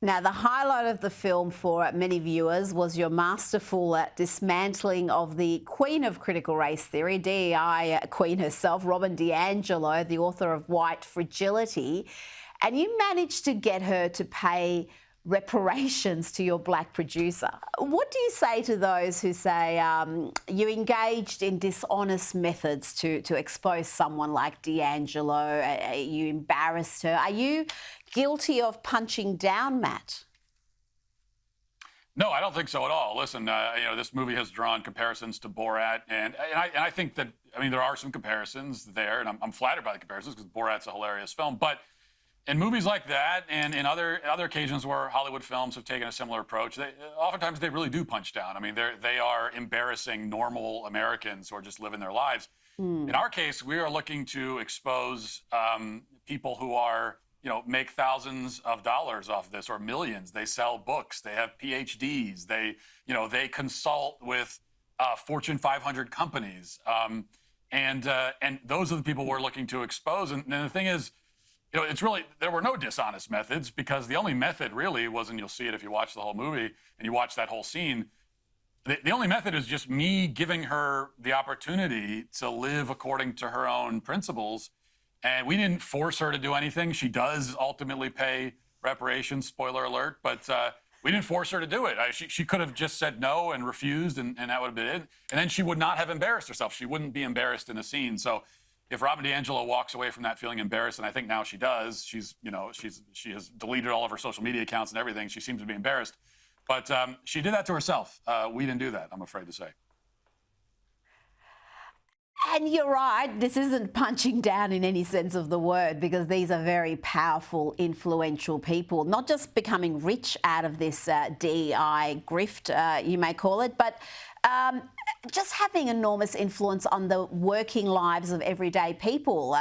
Now, the highlight of the film for many viewers was your masterful dismantling of the queen of critical race theory, DEI queen herself, Robin DiAngelo, the author of White Fragility. And you managed to get her to pay reparations to your black producer. What do you say to those who say you engaged in dishonest methods to expose someone like DiAngelo? You embarrassed her. Are you guilty of punching down, Matt? No, I don't think so at all. Listen, this movie has drawn comparisons to Borat, and I think that, there are some comparisons there, and I'm flattered by the comparisons because Borat's a hilarious film. But in movies like that, and in other occasions where Hollywood films have taken a similar approach, oftentimes they really do punch down. They are embarrassing normal Americans who are just living their lives. In our case, we are looking to expose people who are, make thousands of dollars off this, or millions. They sell books. They have PhDs. They consult with Fortune 500 companies, and those are the people we're looking to expose. And the thing is, there were no dishonest methods, because the only method really was, and you'll see it if you watch the whole movie and you watch that whole scene, the only method is just me giving her the opportunity to live according to her own principles. And we didn't force her to do anything. She does ultimately pay reparations, spoiler alert, but we didn't force her to do it. She could have just said no and refused, and that would have been it. And then she would not have embarrassed herself. She wouldn't be embarrassed in a scene. So if Robin DiAngelo walks away from that feeling embarrassed, and I think now she does, she has deleted all of her social media accounts and everything. She seems to be embarrassed, but she did that to herself. We didn't do that, I'm afraid to say. And you're right, this isn't punching down in any sense of the word, because these are very powerful, influential people, not just becoming rich out of this DEI grift, you may call it, but just having enormous influence on the working lives of everyday people.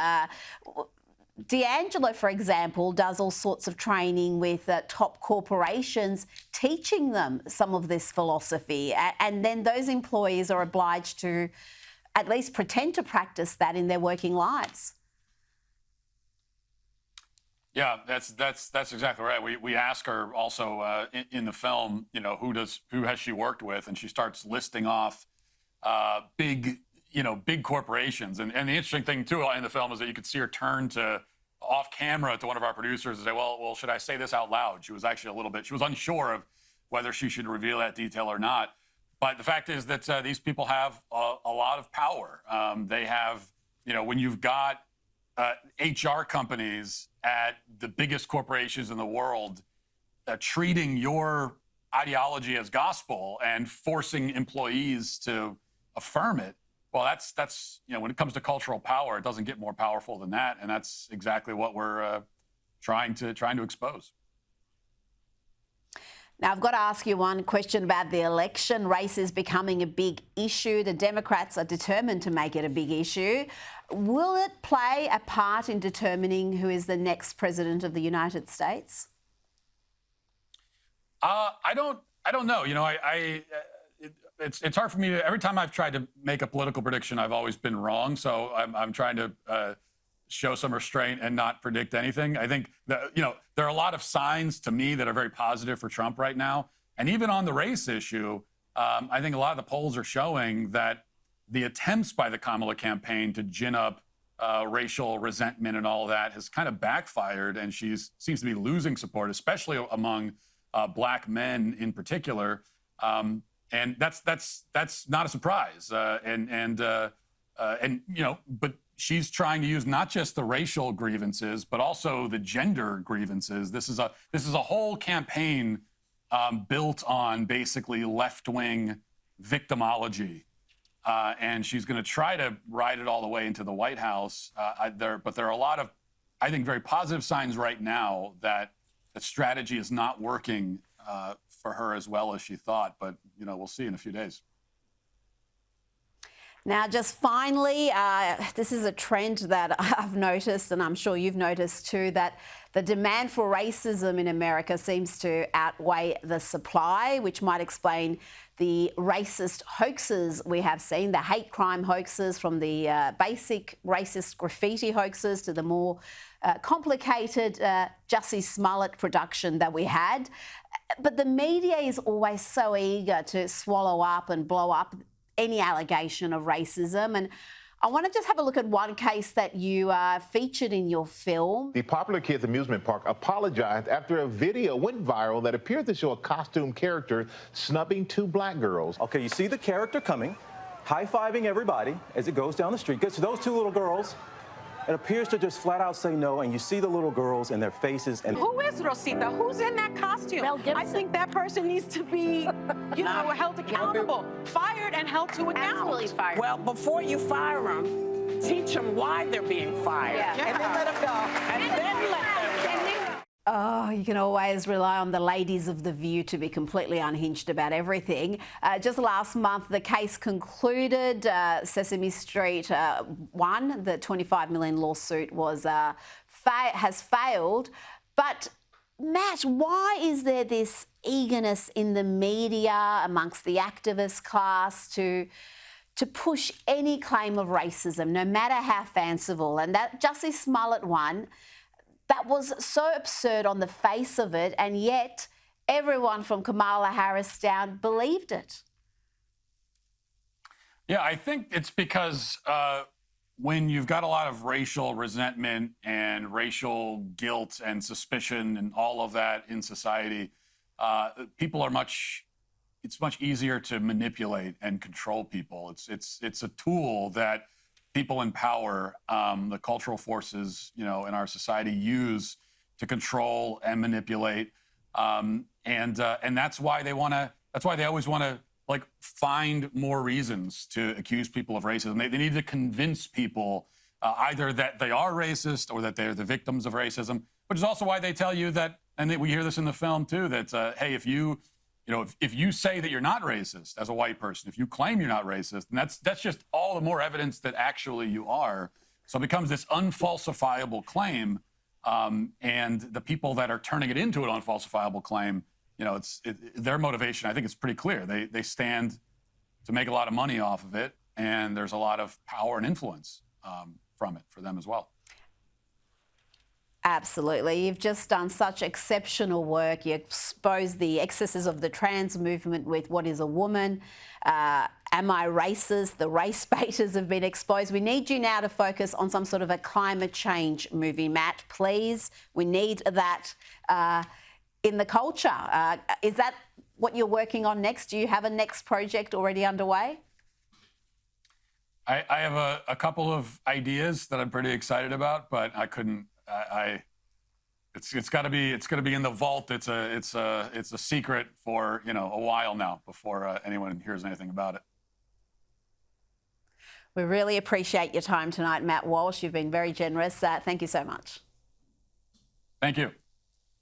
DiAngelo, for example, does all sorts of training with top corporations, teaching them some of this philosophy. And then those employees are obliged to at least pretend to practice that in their working lives. Yeah, that's exactly right. We ask her also in the film, who has she worked with, and she starts listing off big corporations. And the interesting thing too in the film is that you could see her turn to off camera to one of our producers and say, well, should I say this out loud? She was actually she was unsure of whether she should reveal that detail or not. But the fact is that these people have a lot of power. They have, when you've got HR companies at the biggest corporations in the world treating your ideology as gospel and forcing employees to affirm it, well, that's when it comes to cultural power, it doesn't get more powerful than that, and that's exactly what we're trying to expose. Now, I've got to ask you one question about the election. Race is becoming a big issue. The Democrats are determined to make it a big issue. Will it play a part in determining who is the next president of the United States? I don't know. It's hard for me to. Every time I've tried to make a political prediction, I've always been wrong. So I'm trying to show some restraint and not predict anything. I think that, there are a lot of signs to me that are very positive for Trump right now. And even on the race issue, I think a lot of the polls are showing that the attempts by the Kamala campaign to gin up racial resentment and all of that has kind of backfired, and she seems to be losing support, especially among black men in particular. And that's not a surprise. But she's trying to use not just the racial grievances, but also the gender grievances. This is a whole campaign built on basically left-wing victimology, and she's going to try to ride it all the way into the White House. But there are a lot of, I think, very positive signs right now that the strategy is not working for her as well as she thought. But we'll see in a few days. Now, just finally, this is a trend that I've noticed, and I'm sure you've noticed too, that the demand for racism in America seems to outweigh the supply, which might explain the racist hoaxes we have seen, the hate crime hoaxes, from the basic racist graffiti hoaxes to the more complicated Jussie Smollett production that we had. But the media is always so eager to swallow up and blow up any allegation of racism. And I want to just have a look at one case that you featured in your film. The popular kids amusement park apologized after a video went viral that appeared to show a costume character snubbing two black girls. Okay, you see the character coming, high-fiving everybody as it goes down the street. Gets to those two little girls. It appears to just flat out say no, and you see the little girls and their faces. And who is Rosita? Who's in that costume? I think that person needs to be, held accountable, fired and held to account. Absolutely fired. Well, before you fire them, teach them why they're being fired, and then let them go, and then let them go. Oh, you can always rely on the ladies of The View to be completely unhinged about everything. Just last month, the case concluded. Sesame Street won. The $25 million lawsuit has failed. But Matt, why is there this eagerness in the media amongst the activist class to push any claim of racism, no matter how fanciful? And that Jussie Smollett one, that was so absurd on the face of it, and yet everyone from Kamala Harris down believed it. Yeah, I think it's because when you've got a lot of racial resentment and racial guilt and suspicion and all of that in society, people are it's much easier to manipulate and control people. It's a tool that people in power, the cultural forces, in our society use to control and manipulate, and that's why they always want to find more reasons to accuse people of racism. They need to convince people either that they are racist or that they're the victims of racism, which is also why they tell you that, and we hear this in the film too, that hey, if you say that you're not racist as a white person, if you claim you're not racist, and that's just all the more evidence that actually you are. So it becomes this unfalsifiable claim, and the people that are turning it into an unfalsifiable claim, their motivation, I think, is pretty clear. They stand to make a lot of money off of it, and there's a lot of power and influence from it for them as well. Absolutely. You've just done such exceptional work. You expose the excesses of the trans movement with What is a Woman? Am I Racist? The race baiters have been exposed. We need you now to focus on some sort of a climate change movie, Matt, please. We need that in the culture. Is that what you're working on next? Do you have a next project already underway? I have a couple of ideas that I'm pretty excited about, but I couldn't. It's got to be in the vault. It's a secret for a while now before anyone hears anything about it. We really appreciate your time tonight, Matt Walsh. You've been very generous. Thank you so much. Thank you.